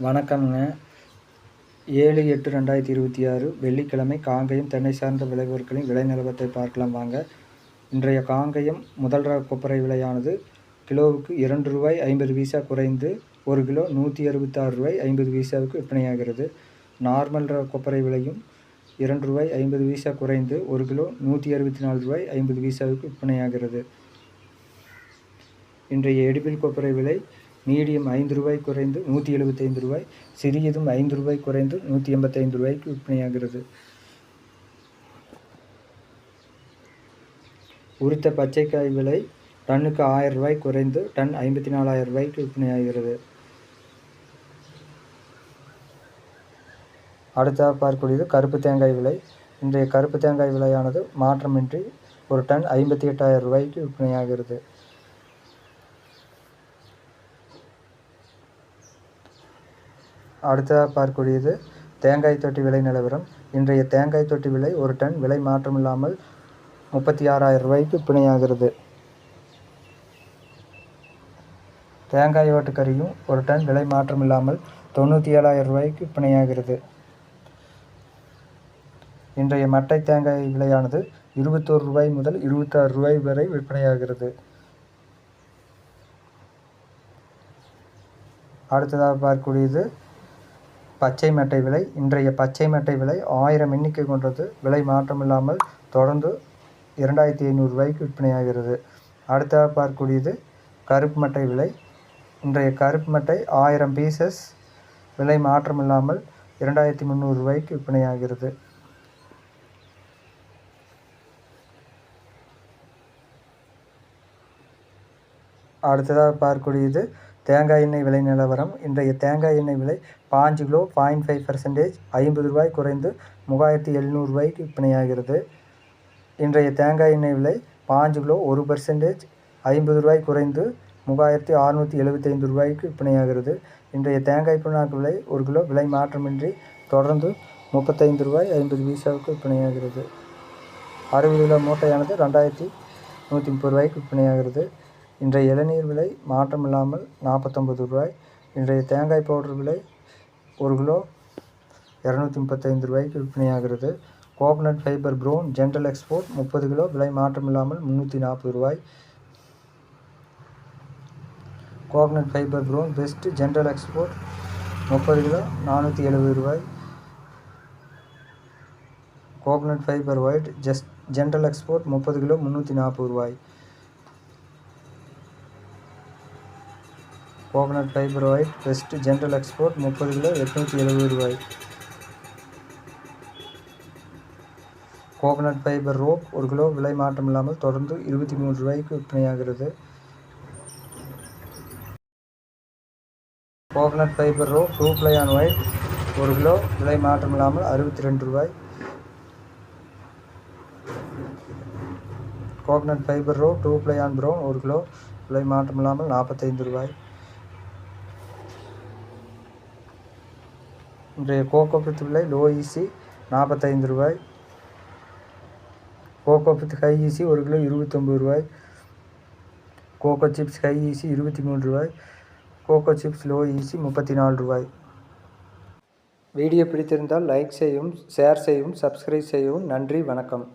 வணக்கம்ங்க. 7/8/2026 வெள்ளிக்கிழமை காங்கயம் தென்னை சார்ந்த விளைபொருட்களின் விலை நிலவரத்தை பார்க்கலாம் வாங்க. இன்றைய காங்கயம் முதல் ரக கொப்பரை விலையானது கிலோவுக்கு ரூ. 2.50 குறைந்து 1 கிலோ ரூ. 166.50 விற்பனையாகிறது. நார்மல் ரக கொப்பரை விலையும் ரூ. 2.50 குறைந்து 1 கிலோ ரூ. 164.50 விற்பனையாகிறது. இன்றைய எடிபிள் கொப்பரை விலை மீடியம் ரூ. 5 குறைந்து ரூ. 175, சிறியதும் ரூ. 5 குறைந்து ரூ. 185 விற்பனையாகிறது. உரித்த பச்சைக்காய் விலை டன்னுக்கு ரூ. 1000 குறைந்து டன் ரூ. 54,000 விற்பனையாகிறது. அடுத்ததாக பார்க்கக்கூடியது கருப்பு தேங்காய் விலை. இன்றைய கருப்பு தேங்காய் விலையானது மாற்றமின்றி ஒரு டன் ரூ. 58,000 விற்பனையாகிறது. அடுத்ததாக பார்க்கக்கூடியது தேங்காய் தொட்டி விலை நிலவரம். இன்றைய தேங்காய் தொட்டி விலை ஒரு டன் விலை மாற்றமில்லாமல் ரூ. 36,000 விற்பனையாகிறது. தேங்காய் ஓட்டுக்கறியும் ஒரு டன் விலை மாற்றமில்லாமல் ரூ. 97,000 விற்பனையாகிறது. இன்றைய மட்டை தேங்காய் விலையானது ரூ. 21 முதல் ரூ. 26 வரை விற்பனையாகிறது. அடுத்ததாக பார்க்கக்கூடியது பச்சை மட்டை விலை. இன்றைய பச்சை மட்டை விலை 1000 எண்ணிக்கை கொண்டது. விலை மாற்றமில்லாமல் தொடர்ந்து ரூ. 2,500 விற்பனையாகிறது. அடுத்ததாக பார்க்கக்கூடியது கருப்பு மட்டை விலை. இன்றைய கருப்பு மட்டை 1000 பீசஸ் விலை மாற்றமில்லாமல் ரூ. 2,300 விற்பனையாகிறது. அடுத்ததாக பார்க்கக்கூடியது தேங்காய் எண்ணெய் விலை நிலவரம். இன்றைய தேங்காய் எண்ணெய் விலை 5 கிலோ 0.5% ரூ. 50 குறைந்து ரூ. 3,700 விற்பனையாகிறது. இன்றைய தேங்காய் எண்ணெய் விலை 5 கிலோ 1% ரூ. 50 குறைந்து ரூ. 3,675 விற்பனையாகிறது. இன்றைய தேங்காய் புண்ணாக்கு விலை 1 கிலோ விலை மாற்றமின்றி தொடர்ந்து ரூ. 35.50 விற்பனையாகிறது. 60 கிலோ மூட்டையானது ரூ. 2,130 விற்பனையாகிறது. இன்றைய இளநீர் விலை மாற்றமில்லாமல் ரூ. 49. இன்றைய தேங்காய் பவுடர் விலை 1 கிலோ ரூ. 235 விற்பனையாகிறது. Coconut fibre brown general export 30 kilo விலை மாற்றமில்லாமல் ரூ. 340. Coconut fibre brown best general export 30 kilo ரூ. 470. Coconut fibre white general export 30 kilo ரூ. 340. Coconut fibre white best general export 30 kilo ரூ. 870. கோகனட் ஃபைபர் ரோப் 1 கிலோ விலை மாற்றமில்லாமல் தொடர்ந்து ரூ. 23 விற்பனையாகிறது. Coconut fibre rope 2 ply on white 1 kilo விலை மாற்றமில்லாமல் ரூ. 62. Coconut fibre rope 2 ply on brown 1 kilo விலை மாற்றமில்லாமல் ரூ. 45. இன்றைய கோகோ பித் விலை லோ ஈசி ரூ. 45. கோகோ பித் ஹை ஈசி 1 கிலோ ரூ. 29. கோகோ சிப்ஸ் ஹை ஈசி ரூ. 23. கோகோ சிப்ஸ் லோ ஈசி ரூ. 34. வீடியோ பிடித்திருந்தால் லைக் செய்யவும், ஷேர் செய்யவும், சப்ஸ்கிரைப் செய்யவும். நன்றி, வணக்கம்.